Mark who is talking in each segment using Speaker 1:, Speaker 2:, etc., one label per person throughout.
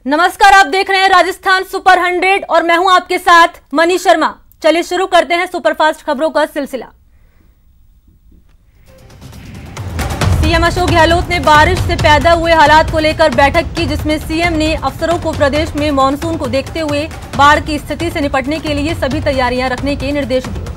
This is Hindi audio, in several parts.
Speaker 1: नमस्कार, आप देख रहे हैं राजस्थान सुपर 100 और मैं हूं आपके साथ मनीष शर्मा। चलिए शुरू करते हैं सुपरफास्ट खबरों का सिलसिला। सीएम अशोक गहलोत ने बारिश से पैदा हुए हालात को लेकर बैठक की, जिसमें सीएम ने अफसरों को प्रदेश में मानसून को देखते हुए बाढ़ की स्थिति से निपटने के लिए सभी तैयारियां रखने के निर्देश दिए।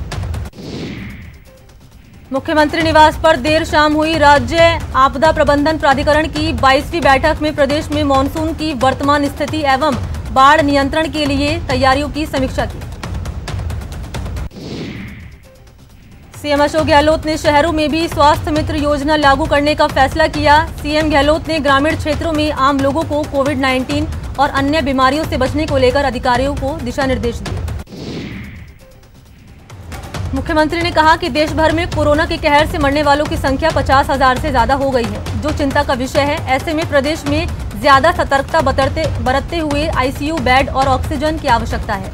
Speaker 1: मुख्यमंत्री निवास पर देर शाम हुई राज्य आपदा प्रबंधन प्राधिकरण की 22वीं बैठक में प्रदेश में मानसून की वर्तमान स्थिति एवं बाढ़ नियंत्रण के लिए तैयारियों की समीक्षा की। सीएम अशोक गहलोत ने शहरों में भी स्वास्थ्य मित्र योजना लागू करने का फैसला किया। सीएम गहलोत ने ग्रामीण क्षेत्रों में आम लोगों को कोविड-19 और अन्य बीमारियों से बचने को लेकर अधिकारियों को दिशा निर्देश दिए। मुख्यमंत्री ने कहा कि देश भर में कोरोना के कहर से मरने वालों की संख्या 50,000 से ज्यादा हो गई है, जो चिंता का विषय है। ऐसे में प्रदेश में ज्यादा सतर्कता बरतते हुए आईसीयू बेड और ऑक्सीजन की आवश्यकता है।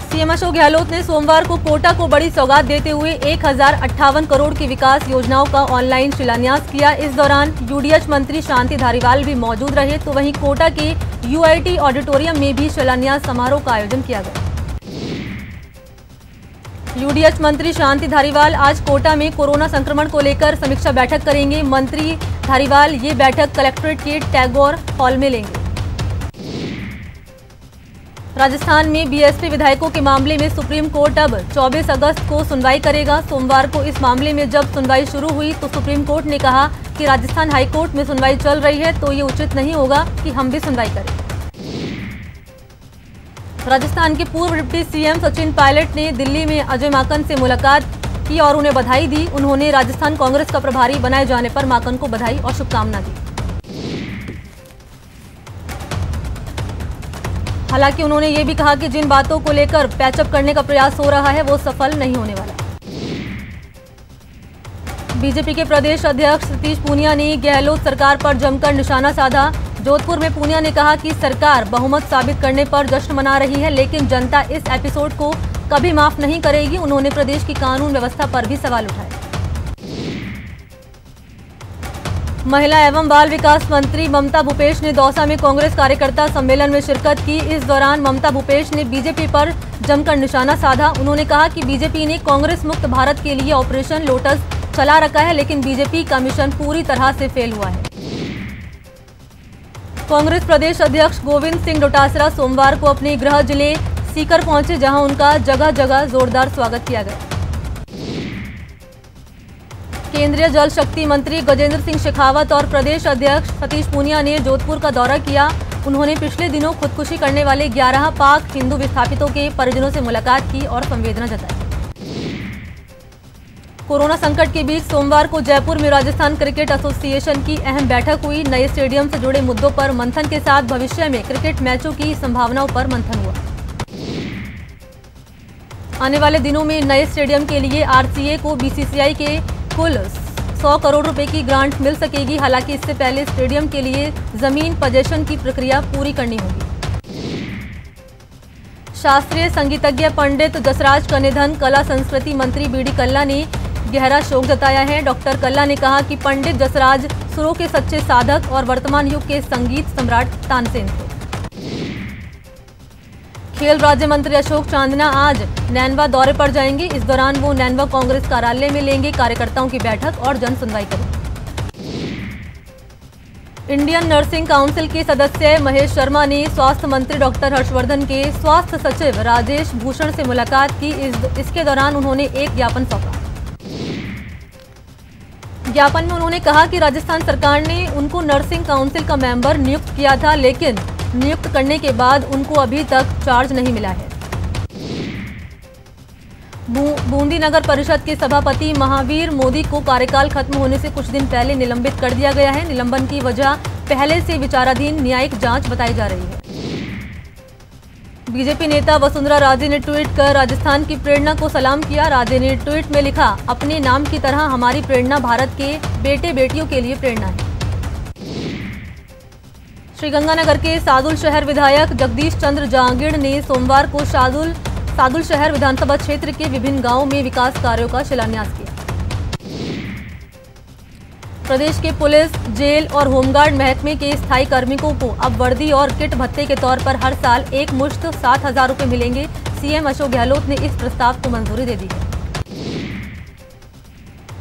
Speaker 1: सीएम अशोक गहलोत ने सोमवार को कोटा को बड़ी सौगात देते हुए 1058 करोड़ की विकास योजनाओं का ऑनलाइन शिलान्यास किया। इस दौरान यूडीएच मंत्री शांति धारीवाल भी मौजूद रहे, तो वहीं कोटा के यूआईटी ऑडिटोरियम में भी शिलान्यास समारोह का आयोजन किया गया। यूडीएच मंत्री शांति धारीवाल आज कोटा में कोरोना संक्रमण को लेकर समीक्षा बैठक करेंगे। मंत्री धारीवाल ये बैठक कलेक्ट्रेट के टैगोर हॉल में लेंगे। राजस्थान में बीएसपी विधायकों के मामले में सुप्रीम कोर्ट अब 24 अगस्त को सुनवाई करेगा। सोमवार को इस मामले में जब सुनवाई शुरू हुई तो सुप्रीम कोर्ट ने कहा कि राजस्थान हाईकोर्ट में सुनवाई चल रही है, तो ये उचित नहीं होगा कि हम भी सुनवाई करें। राजस्थान के पूर्व डिप्टी सीएम सचिन पायलट ने दिल्ली में अजय माकन से मुलाकात की और उन्हें बधाई दी। उन्होंने राजस्थान कांग्रेस का प्रभारी बनाए जाने पर माकन को बधाई और शुभकामना दी। हालांकि उन्होंने ये भी कहा कि जिन बातों को लेकर पैचअप करने का प्रयास हो रहा है वो सफल नहीं होने वाला। बीजेपी के प्रदेश अध्यक्ष सतीश पूनिया ने गहलोत सरकार पर जमकर निशाना साधा। जोधपुर में पूनिया ने कहा कि सरकार बहुमत साबित करने पर जश्न मना रही है, लेकिन जनता इस एपिसोड को कभी माफ नहीं करेगी। उन्होंने प्रदेश की कानून व्यवस्था पर भी सवाल उठाए। महिला एवं बाल विकास मंत्री ममता भूपेश ने दौसा में कांग्रेस कार्यकर्ता सम्मेलन में शिरकत की। इस दौरान ममता भूपेश ने बीजेपी पर जमकर निशाना साधा। उन्होंने कहा कि बीजेपी ने कांग्रेस मुक्त भारत के लिए ऑपरेशन लोटस चला रखा है, लेकिन बीजेपी का मिशन पूरी तरह से फेल हुआ है। कांग्रेस प्रदेश अध्यक्ष गोविंद सिंह डोटासरा सोमवार को अपने गृह जिले सीकर पहुंचे, जहां उनका जगह जगह जोरदार स्वागत किया गया। केंद्रीय जल शक्ति मंत्री गजेंद्र सिंह शेखावत और प्रदेश अध्यक्ष सतीश पूनिया ने जोधपुर का दौरा किया। उन्होंने पिछले दिनों खुदकुशी करने वाले 11 पाक हिंदू विस्थापितों के परिजनों से मुलाकात की और संवेदना जताई। कोरोना संकट के बीच सोमवार को जयपुर में राजस्थान क्रिकेट एसोसिएशन की अहम बैठक हुई। नए स्टेडियम से जुड़े मुद्दों पर मंथन के साथ भविष्य में क्रिकेट मैचों की संभावनाओं पर मंथन हुआ। आने वाले दिनों में नए स्टेडियम के लिए आरसीए को बीसीसीआई के कुल 100 करोड़ रुपए की ग्रांट मिल सकेगी। हालांकि इससे पहले स्टेडियम के लिए जमीन पजेशन की प्रक्रिया पूरी करनी होगी। शास्त्रीय संगीतज्ञ पंडित जसराज का निधन, कला संस्कृति मंत्री बीडी कल्ला ने गहरा शोक जताया है। डॉक्टर कल्ला ने कहा कि पंडित जसराज सुरों के सच्चे साधक और वर्तमान युग के संगीत सम्राट तानसेन थे। खेल राज्य मंत्री अशोक चांदना आज नैनवा दौरे पर जाएंगे। इस दौरान वो नैनवा कांग्रेस कार्यालय में लेंगे कार्यकर्ताओं की बैठक और जन सुनवाई करेंगे। इंडियन नर्सिंग काउंसिल के सदस्य महेश शर्मा ने स्वास्थ्य मंत्री डॉक्टर हर्षवर्धन के स्वास्थ्य सचिव राजेश भूषण से मुलाकात की। इसके दौरान उन्होंने एक ज्ञापन सौंपा। ज्ञापन में उन्होंने कहा कि राजस्थान सरकार ने उनको नर्सिंग काउंसिल का मेंबर नियुक्त किया था, लेकिन नियुक्त करने के बाद उनको अभी तक चार्ज नहीं मिला है। बूंदी नगर परिषद के सभापति महावीर मोदी को कार्यकाल खत्म होने से कुछ दिन पहले निलंबित कर दिया गया है। निलंबन की वजह पहले से विचाराधीन न्यायिक जांच बताई जा रही है। बीजेपी नेता वसुंधरा राजे ने ट्वीट कर राजस्थान की प्रेरणा को सलाम किया। राजे ने ट्वीट में लिखा, अपने नाम की तरह हमारी प्रेरणा भारत के बेटे बेटियों के लिए प्रेरणा है। श्रीगंगानगर के सादुल शहर विधायक जगदीश चंद्र जांगिड़ ने सोमवार को सादुल शहर विधानसभा क्षेत्र के विभिन्न गांवों में विकास कार्यों का शिलान्यास किया। प्रदेश के पुलिस, जेल और होमगार्ड महकमे के स्थायी कार्मिकों को अब वर्दी और किट भत्ते के तौर पर हर साल एक मुश्त 7,000 रुपये मिलेंगे। सीएम अशोक गहलोत ने इस प्रस्ताव को मंजूरी दे दी है।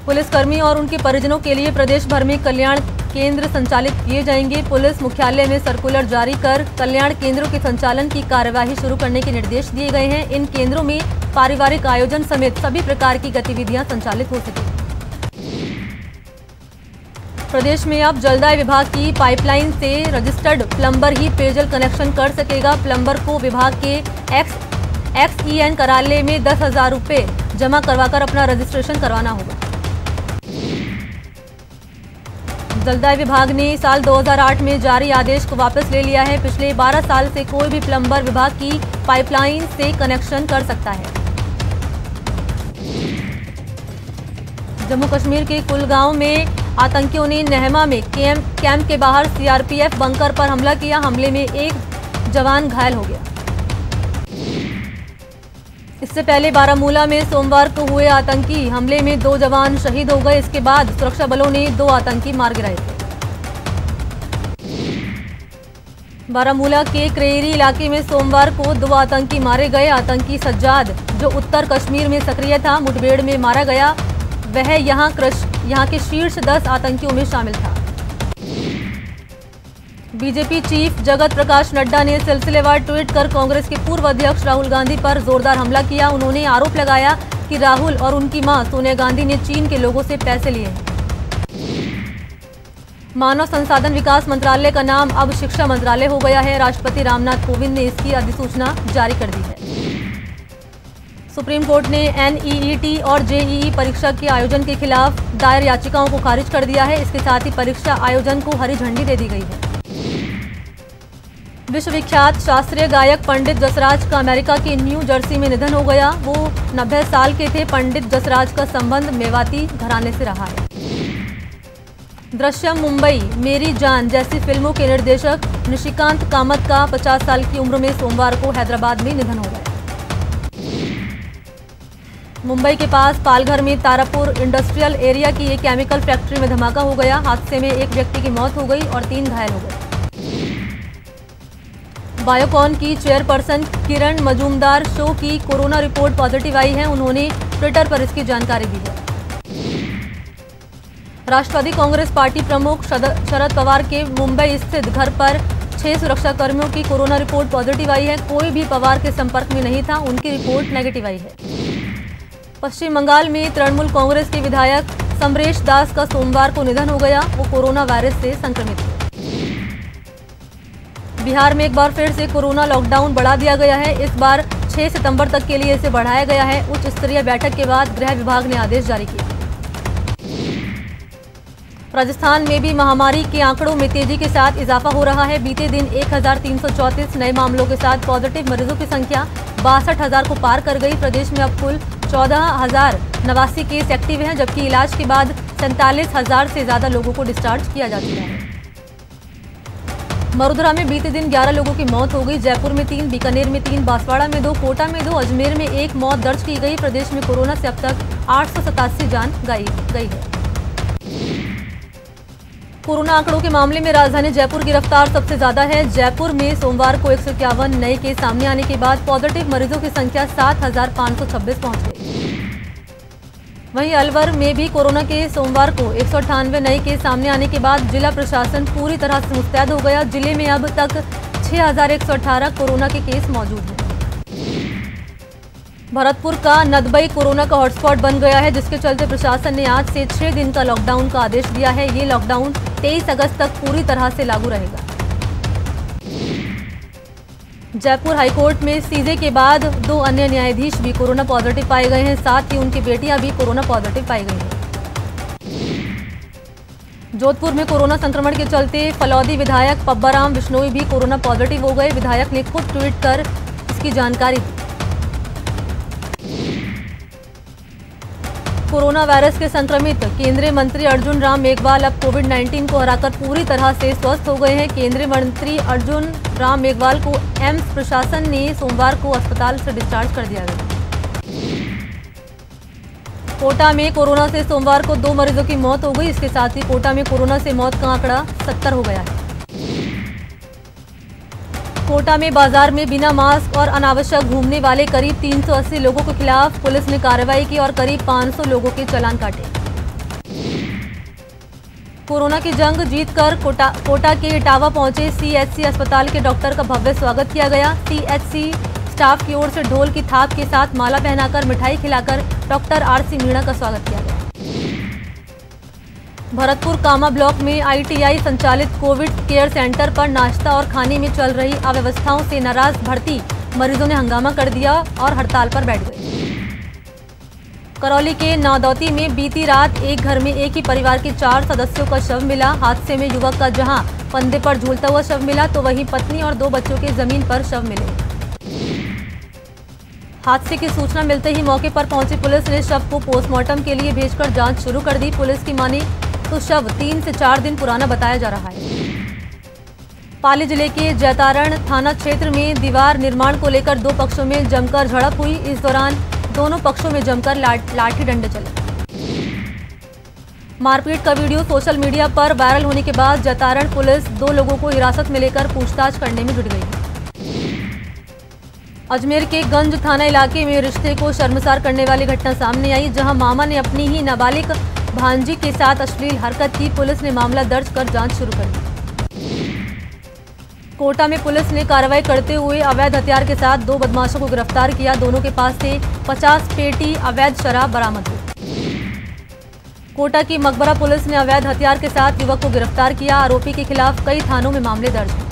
Speaker 1: पुलिसकर्मी और उनके परिजनों के लिए प्रदेश भर में कल्याण केंद्र संचालित किए जाएंगे। पुलिस मुख्यालय में सर्कुलर जारी कर कल्याण केंद्रों के संचालन की कार्यवाही शुरू करने के निर्देश दिए गए हैं। इन केंद्रों में पारिवारिक आयोजन समेत सभी प्रकार की गतिविधियां संचालित हो सकें। प्रदेश में अब जलदाय विभाग की पाइपलाइन से रजिस्टर्ड प्लम्बर ही पेयजल कनेक्शन कर सकेगा। प्लम्बर को विभाग के XEN कार्यालय में 10,000 रुपये जमा करवाकर अपना रजिस्ट्रेशन करवाना होगा। जलदाय विभाग ने साल 2008 में जारी आदेश को वापस ले लिया है। पिछले 12 साल से कोई भी प्लम्बर विभाग की पाइपलाइन से कनेक्शन कर सकता है। जम्मू कश्मीर के कुलगांव में आतंकियों ने नेहमा में कैंप के बाहर CRPF बंकर पर हमला किया। हमले में एक जवान घायल हो गया। इससे पहले बारामूला में सोमवार को हुए आतंकी हमले में 2 जवान शहीद हो गए। इसके बाद सुरक्षा बलों ने 2 आतंकी मार गिराए थे। बारामूला के क्रेरी इलाके में सोमवार को 2 आतंकी मारे गए। आतंकी सज्जाद, जो उत्तर कश्मीर में सक्रिय था, मुठभेड़ में मारा गया। वह यहाँ के शीर्ष 10 आतंकियों में शामिल था। बीजेपी चीफ जगत प्रकाश नड्डा ने सिलसिलेवार ट्वीट कर कांग्रेस के पूर्व अध्यक्ष राहुल गांधी पर जोरदार हमला किया। उन्होंने आरोप लगाया कि राहुल और उनकी मां सोनिया गांधी ने चीन के लोगों से पैसे लिए हैं। मानव संसाधन विकास मंत्रालय का नाम अब शिक्षा मंत्रालय हो गया है। राष्ट्रपति रामनाथ कोविंद ने इसकी अधिसूचना जारी कर दी है। सुप्रीम कोर्ट ने NEET और JEE परीक्षा के आयोजन के खिलाफ दायर याचिकाओं को खारिज कर दिया है। इसके साथ ही परीक्षा आयोजन को हरी झंडी दे दी गई है। विश्वविख्यात शास्त्रीय गायक पंडित जसराज का अमेरिका के न्यू जर्सी में निधन हो गया। वो 90 साल के थे। पंडित जसराज का संबंध मेवाती घराने से रहा है। दृश्यम, मुंबई, मेरी जान जैसी फिल्मों के निर्देशक निशिकांत कामत का 50 साल की उम्र में सोमवार को हैदराबाद में निधन हो गया। मुंबई के पास पालघर में तारापुर इंडस्ट्रियल एरिया की एक केमिकल फैक्ट्री में धमाका हो गया। हादसे में एक व्यक्ति की मौत हो गई और 3 घायल हो गए। बायोकॉन की चेयरपर्सन किरण मजूमदार शो की कोरोना रिपोर्ट पॉजिटिव आई है। उन्होंने ट्विटर पर इसकी जानकारी दी है। राष्ट्रवादी कांग्रेस पार्टी प्रमुख शरद पवार के मुंबई स्थित घर पर 6 सुरक्षाकर्मियों की कोरोना रिपोर्ट पॉजिटिव आई है। कोई भी पवार के संपर्क में नहीं था। उनकी रिपोर्ट नेगेटिव आई है। पश्चिम बंगाल में तृणमूल कांग्रेस के विधायक समरेश दास का सोमवार को निधन हो गया। वो कोरोना वायरस से संक्रमित थे। बिहार में एक बार फिर से कोरोना लॉकडाउन बढ़ा दिया गया है। इस बार 6 सितंबर तक के लिए इसे बढ़ाया गया है। उच्च स्तरीय बैठक के बाद गृह विभाग ने आदेश जारी किया। राजस्थान में भी महामारी के आंकड़ों में तेजी के साथ इजाफा हो रहा है। बीते दिन 1,334 नए मामलों के साथ पॉजिटिव मरीजों की संख्या 62,000 को पार कर गई। प्रदेश में अब कुल 14,089 केस एक्टिव हैं, जबकि इलाज के बाद 47,000 से ज्यादा लोगों को डिस्चार्ज किया जा चुका है। मरुधरा में बीते दिन 11 लोगों की मौत हो गई। जयपुर में 3, बीकानेर में 3, बांसवाड़ा में 2, कोटा में 2, अजमेर में 1 मौत दर्ज की गई। प्रदेश में कोरोना से अब तक 887 जान गई है। कोरोना आंकड़ों के मामले में राजधानी जयपुर की रफ्तार सबसे ज्यादा है। जयपुर में सोमवार को 151 नए केस सामने आने के बाद पॉजिटिव मरीजों की संख्या 7,526 पहुंच गई। वहीं अलवर में भी कोरोना के सोमवार को 198 नए केस सामने आने के बाद जिला प्रशासन पूरी तरह से मुस्तैद हो गया। जिले में अब तक 6,118 कोरोना के केस मौजूद हैं। भरतपुर का नदबई कोरोना का हॉटस्पॉट बन गया है, जिसके चलते प्रशासन ने आज से 6 दिन का लॉकडाउन का आदेश दिया है। ये लॉकडाउन 23 अगस्त तक पूरी तरह से लागू रहेगा। जयपुर हाईकोर्ट में सीजे के बाद 2 अन्य न्यायाधीश भी कोरोना पॉजिटिव पाए गए हैं। साथ ही उनकी बेटियां भी कोरोना पॉजिटिव पाई गई हैं। जोधपुर में कोरोना संक्रमण के चलते फलौदी विधायक पब्बाराम बिश्नोई भी कोरोना पॉजिटिव हो गए। विधायक ने खुद ट्वीट कर इसकी जानकारी दी। कोरोना वायरस के संक्रमित केंद्रीय मंत्री अर्जुन राम मेघवाल अब कोविड-19 को हराकर पूरी तरह से स्वस्थ हो गए हैं। केंद्रीय मंत्री अर्जुन राम मेघवाल को एम्स प्रशासन ने सोमवार को अस्पताल से डिस्चार्ज कर दिया गया। कोटा में कोरोना से सोमवार को 2 मरीजों की मौत हो गई। इसके साथ ही कोटा में कोरोना से मौत का आंकड़ा 70 हो गया है। कोटा में बाजार में बिना मास्क और अनावश्यक घूमने वाले करीब 380 लोगों के खिलाफ पुलिस ने कार्रवाई की और करीब 500 लोगों के चालान काटे। कोरोना की जंग जीतकर कोटा के इटावा पहुंचे सीएचसी अस्पताल के डॉक्टर का भव्य स्वागत किया गया। सीएचसी स्टाफ की ओर से ढोल की थाप के साथ माला पहनाकर मिठाई खिलाकर डॉक्टर आरसी मीणा का स्वागत किया गया। भरतपुर कामा ब्लॉक में आईटीआई संचालित कोविड केयर सेंटर पर नाश्ता और खाने में चल रही अव्यवस्थाओं से नाराज भर्ती मरीजों ने हंगामा कर दिया और हड़ताल पर बैठ गए। करौली के नादौती में बीती रात एक घर में एक ही परिवार के 4 सदस्यों का शव मिला। हादसे में युवक का जहां फंदे पर झूलता हुआ शव मिला तो वहीं पत्नी और 2 बच्चों के जमीन पर शव मिले। हादसे की सूचना मिलते ही मौके पर पहुंची पुलिस ने शव को पोस्टमार्टम के लिए भेजकर जांच शुरू कर दी। पुलिस की माने तो शव 3 से 4 दिन पुराना बताया जा रहा है। पाली जिले के जैतारण थाना क्षेत्र में दीवार निर्माण को लेकर 2 पक्षों में जमकर झड़प हुई। इस दौरान दोनों पक्षों में जमकर लाठी डंडे चले। मारपीट का वीडियो सोशल मीडिया पर वायरल होने के बाद जैतारण पुलिस 2 लोगों को हिरासत में लेकर पूछताछ करने में जुट गई। अजमेर के गंज थाना इलाके में रिश्ते को शर्मसार करने वाली घटना सामने आई, जहां मामा ने अपनी ही नाबालिग भांजी के साथ अश्लील हरकत की। पुलिस ने मामला दर्ज कर जांच शुरू कर दी। कोटा में पुलिस ने कार्रवाई करते हुए अवैध हथियार के साथ 2 बदमाशों को गिरफ्तार किया। दोनों के पास से 50 पेटी अवैध शराब बरामद हुई। कोटा की मकबरा पुलिस ने अवैध हथियार के साथ युवक को गिरफ्तार किया। आरोपी के खिलाफ कई थानों में मामले दर्ज हैं।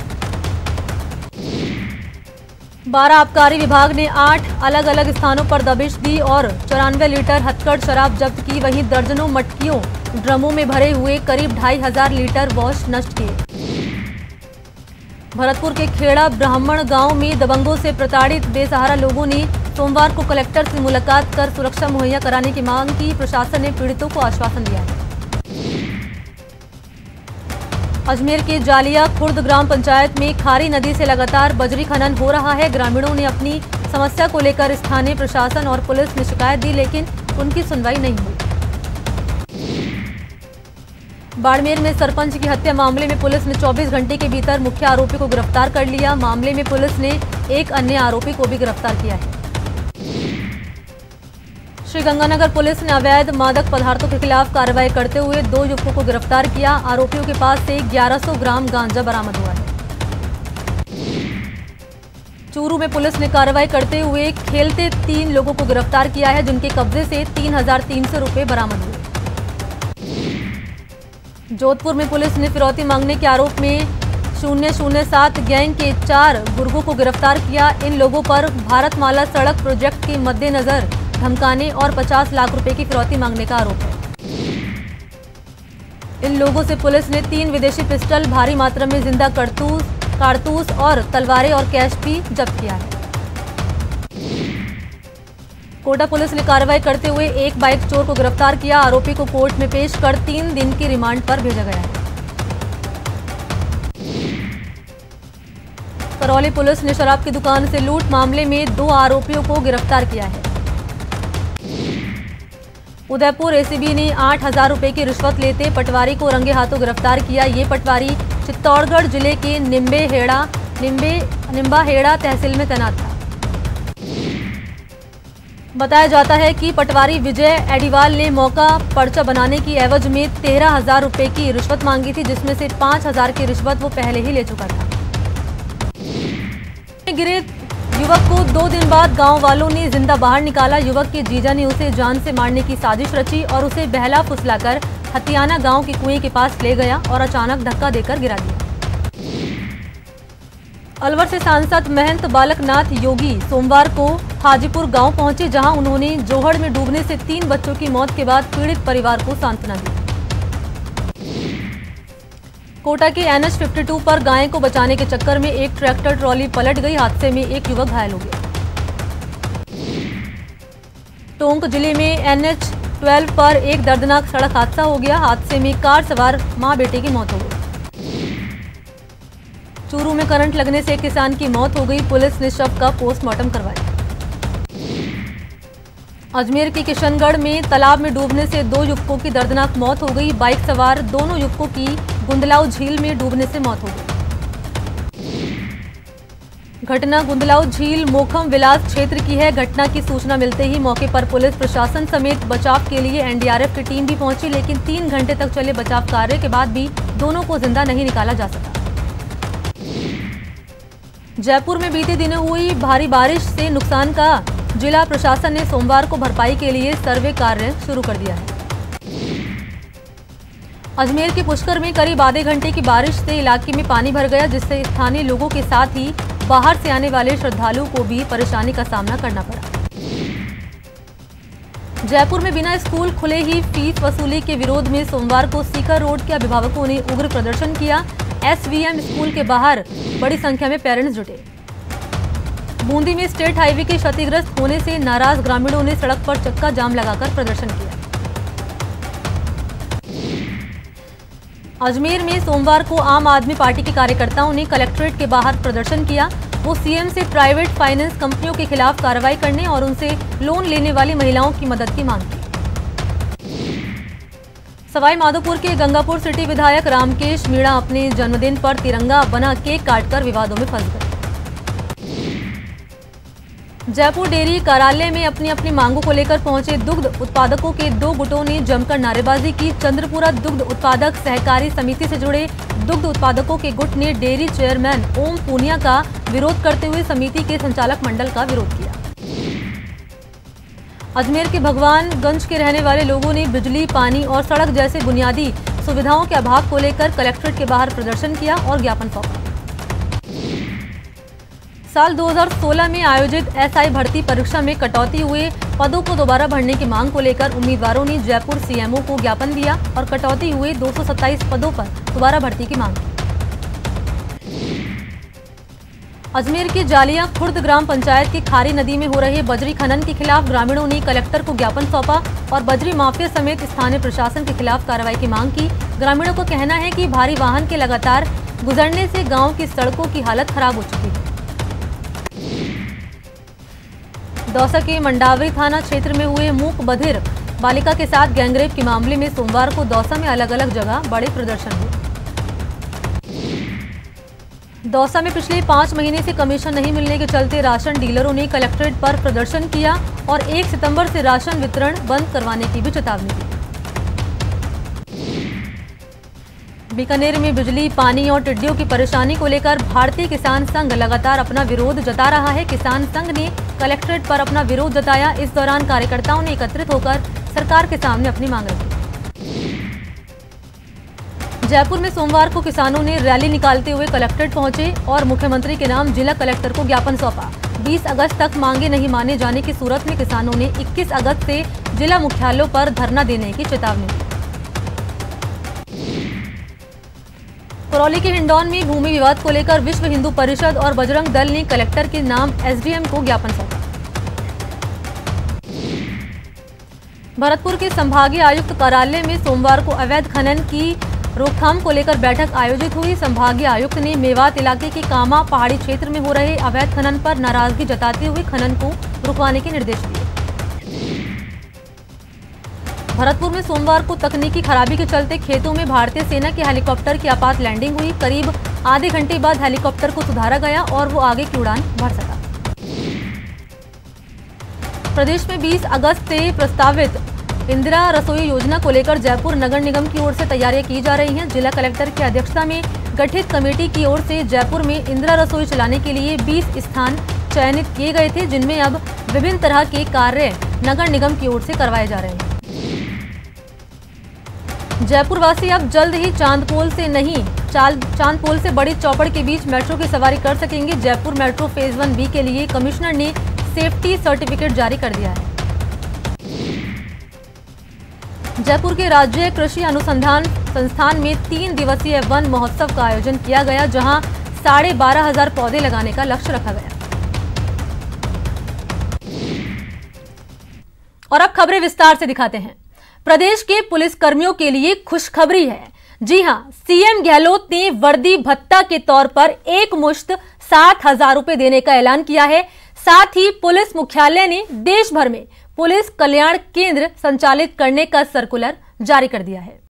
Speaker 1: 12 आबकारी विभाग ने 8 अलग अलग स्थानों पर दबिश दी और 94 लीटर हथकड़ शराब जब्त की। वहीं दर्जनों मटकियों ड्रमों में भरे हुए करीब 2500 लीटर वॉश नष्ट किए। भरतपुर के खेड़ा ब्राह्मण गांव में दबंगों से प्रताड़ित बेसहारा लोगों ने सोमवार को कलेक्टर से मुलाकात कर सुरक्षा मुहैया कराने की मांग की। प्रशासन ने पीड़ितों को आश्वासन दिया है। अजमेर के जालिया खुर्द ग्राम पंचायत में खारी नदी से लगातार बजरी खनन हो रहा है। ग्रामीणों ने अपनी समस्या को लेकर स्थानीय प्रशासन और पुलिस में शिकायत दी, लेकिन उनकी सुनवाई नहीं हुई। बाड़मेर में सरपंच की हत्या मामले में पुलिस ने 24 घंटे के भीतर मुख्य आरोपी को गिरफ्तार कर लिया। मामले में पुलिस ने एक अन्य आरोपी को भी गिरफ्तार किया है। श्रीगंगानगर पुलिस ने अवैध मादक पदार्थों के खिलाफ कार्रवाई करते हुए 2 युवकों को गिरफ्तार किया। आरोपियों के पास से 1100 ग्राम गांजा बरामद हुआ है। चूरू में पुलिस ने कार्रवाई करते हुए खेलते 3 लोगों को गिरफ्तार किया है, जिनके कब्जे से 3300 रुपये बरामद हुए। जोधपुर में पुलिस ने फिरौती मांगने के आरोप में 007 गैंग के 4 गुर्गों को गिरफ्तार किया। इन लोगों पर भारतमाला सड़क प्रोजेक्ट के मद्देनजर धमकाने और 50 लाख रुपए की फिरौती मांगने का आरोप है। इन लोगों से पुलिस ने 3 विदेशी पिस्टल, भारी मात्रा में जिंदा कारतूस और तलवारें और कैश भी जब्त किया है। कोटा पुलिस ने कार्रवाई करते हुए एक बाइक चोर को गिरफ्तार किया। आरोपी को कोर्ट में पेश कर 3 दिन की रिमांड पर भेजा गया है। करौली पुलिस ने शराब की दुकान से लूट मामले में 2 आरोपियों को गिरफ्तार किया है। उदयपुर एसीबी ने 8000 रुपए की रिश्वत लेते पटवारी को रंगे हाथों गिरफ्तार किया। ये पटवारी चित्तौड़गढ़ जिले के निम्बाहेड़ा तहसील में तैनात था। बताया जाता है कि पटवारी विजय एडीवाल ने मौका पर्चा बनाने की एवज में 13000 रुपए की रिश्वत मांगी थी, जिसमें से 5000 की रिश्वत वो पहले ही ले चुका था। गिरे युवक को 2 दिन बाद गांव वालों ने जिंदा बाहर निकाला। युवक के जीजा ने उसे जान से मारने की साजिश रची और उसे बहला फुसलाकर हथियाना गांव के कुएं के पास ले गया और अचानक धक्का देकर गिरा दिया। अलवर से सांसद महंत बालकनाथ योगी सोमवार को हाजीपुर गांव पहुंचे, जहां उन्होंने जोहड़ में डूबने से 3 बच्चों की मौत के बाद पीड़ित परिवार को सांत्वना दी। कोटा के NH 52 पर गाय को बचाने के चक्कर में एक ट्रैक्टर ट्रॉली पलट गई। हादसे में एक युवक घायल हो गया। टोंक जिले में NH 12 पर एक दर्दनाक सड़क हादसा हो गया। हादसे में कार सवार मां बेटे की मौत हो गई। चूरू में करंट लगने से एक किसान की मौत हो गई। पुलिस ने शव का पोस्टमार्टम करवाया। अजमेर के किशनगढ़ में तालाब में डूबने से 2 युवकों की दर्दनाक मौत हो गई। बाइक सवार दोनों युवकों की गुंदलाव झील में डूबने से मौत हो गई। घटना गुंदलाव झील मोखम विलास क्षेत्र की है। घटना की सूचना मिलते ही मौके पर पुलिस प्रशासन समेत बचाव के लिए एनडीआरएफ की टीम भी पहुंची, लेकिन 3 घंटे तक चले बचाव कार्य के बाद भी दोनों को जिंदा नहीं निकाला जा सका। जयपुर में बीते दिनों हुई भारी बारिश से नुकसान का जिला प्रशासन ने सोमवार को भरपाई के लिए सर्वे कार्य शुरू कर दिया है। अजमेर के पुष्कर में करीब आधे घंटे की बारिश से इलाके में पानी भर गया, जिससे स्थानीय लोगों के साथ ही बाहर से आने वाले श्रद्धालुओं को भी परेशानी का सामना करना पड़ा। जयपुर में बिना स्कूल खुले ही फीस वसूली के विरोध में सोमवार को सीकर रोड के अभिभावकों ने उग्र प्रदर्शन किया। एसवीएम स्कूल के बाहर बड़ी संख्या में पेरेंट्स जुटे। बूंदी में स्टेट हाईवे के क्षतिग्रस्त होने से नाराज ग्रामीणों ने सड़क पर चक्का जाम लगाकर प्रदर्शन किया। अजमेर में सोमवार को आम आदमी पार्टी के कार्यकर्ताओं ने कलेक्ट्रेट के बाहर प्रदर्शन किया। वो सीएम से प्राइवेट फाइनेंस कंपनियों के खिलाफ कार्रवाई करने और उनसे लोन लेने वाली महिलाओं की मदद की मांग की। सवाई माधोपुर के गंगापुर सिटी विधायक रामकेश मीणा अपने जन्मदिन पर तिरंगा बना केक काटकर विवादों में फंस गए। जयपुर डेयरी कार्यालय में अपनी अपनी मांगों को लेकर पहुंचे दुग्ध उत्पादकों के 2 गुटों ने जमकर नारेबाजी की। चंद्रपुरा दुग्ध उत्पादक सहकारी समिति से जुड़े दुग्ध उत्पादकों के गुट ने डेयरी चेयरमैन ओम पूनिया का विरोध करते हुए समिति के संचालक मंडल का विरोध किया। अजमेर के भगवानगंज के रहने वाले लोगों ने बिजली, पानी और सड़क जैसे बुनियादी सुविधाओं के अभाव को लेकर कलेक्ट्रेट के बाहर प्रदर्शन किया और ज्ञापन सौंपा। साल 2016 में आयोजित एसआई भर्ती परीक्षा में कटौती हुए पदों को दोबारा भरने की मांग को लेकर उम्मीदवारों ने जयपुर सीएमओ को ज्ञापन दिया और कटौती हुए 227 पदों पर दोबारा भर्ती की मांग की। अजमेर के जालिया खुर्द ग्राम पंचायत की खारी नदी में हो रहे बजरी खनन के खिलाफ ग्रामीणों ने कलेक्टर को ज्ञापन सौंपा और बजरी माफिया समेत स्थानीय प्रशासन के खिलाफ कार्रवाई की मांग की। ग्रामीणों का कहना है कि भारी वाहन के लगातार गुजरने से गांव की सड़कों की हालत खराब हो चुकी है। दौसा के मंडावरी थाना क्षेत्र में हुए मूक बधिर बालिका के साथ गैंगरेप के मामले में सोमवार को दौसा में अलग अलग जगह बड़े प्रदर्शन हुए। दौसा में पिछले 5 महीने से कमीशन नहीं मिलने के चलते राशन डीलरों ने कलेक्ट्रेट पर प्रदर्शन किया और 1 सितंबर से राशन वितरण बंद करवाने की भी चेतावनी दी। बीकानेर में बिजली, पानी और टिड्डियों की परेशानी को लेकर भारतीय किसान संघ लगातार अपना विरोध जता रहा है। किसान संघ ने कलेक्ट्रेट पर अपना विरोध जताया। इस दौरान कार्यकर्ताओं ने एकत्रित होकर सरकार के सामने अपनी मांग रखी। जयपुर में सोमवार को किसानों ने रैली निकालते हुए कलेक्ट्रेट पहुंचे और मुख्यमंत्री के नाम जिला कलेक्टर को ज्ञापन सौंपा। 20 अगस्त तक मांगे नहीं माने जाने की सूरत में किसानों ने 21 अगस्त से जिला मुख्यालयों पर धरना देने की चेतावनी दी। करौली के हिंडौन में भूमि विवाद को लेकर विश्व हिंदू परिषद और बजरंग दल ने कलेक्टर के नाम एसडीएम को ज्ञापन सौंपा। भरतपुर के संभागीय आयुक्त कार्यालय में सोमवार को अवैध खनन की रोकथाम को लेकर बैठक आयोजित हुई। संभागीय आयुक्त ने मेवात इलाके के कामा पहाड़ी क्षेत्र में हो रहे अवैध खनन पर नाराजगी जताते हुए खनन को रुकवाने के निर्देश दिए। भरतपुर में सोमवार को तकनीकी खराबी के चलते खेतों में भारतीय सेना के हेलीकॉप्टर की आपात लैंडिंग हुई। करीब आधे घंटे बाद हेलीकॉप्टर को सुधारा गया और वो आगे की उड़ान भर सका। प्रदेश में 20 अगस्त से प्रस्तावित इंदिरा रसोई योजना को लेकर जयपुर नगर निगम की ओर से तैयारियां की जा रही हैं। जिला कलेक्टर की अध्यक्षता में गठित कमेटी की ओर से जयपुर में इंदिरा रसोई चलाने के लिए 20 स्थान चयनित किए गए थे, जिनमें अब विभिन्न तरह के कार्य नगर निगम की ओर से करवाए जा रहे हैं। जयपुर वासी अब जल्द ही चांदपोल से नहीं चांदपोल से बड़ी चौपड़ के बीच मेट्रो की सवारी कर सकेंगे। जयपुर मेट्रो फेज 1B के लिए कमिश्नर ने सेफ्टी सर्टिफिकेट जारी कर दिया है। जयपुर के राज्य कृषि अनुसंधान संस्थान में 3 दिवसीय वन महोत्सव का आयोजन किया गया, जहां 12,500 पौधे लगाने का लक्ष्य रखा गया। और अब खबरें विस्तार से दिखाते हैं। प्रदेश के पुलिस कर्मियों के लिए खुशखबरी है। जी हां, सीएम गहलोत ने वर्दी भत्ता के तौर पर एक मुश्त 7,000 रुपए देने का ऐलान किया है। साथ ही पुलिस मुख्यालय ने देश भर में पुलिस कल्याण केंद्र संचालित करने का सर्कुलर जारी कर दिया है।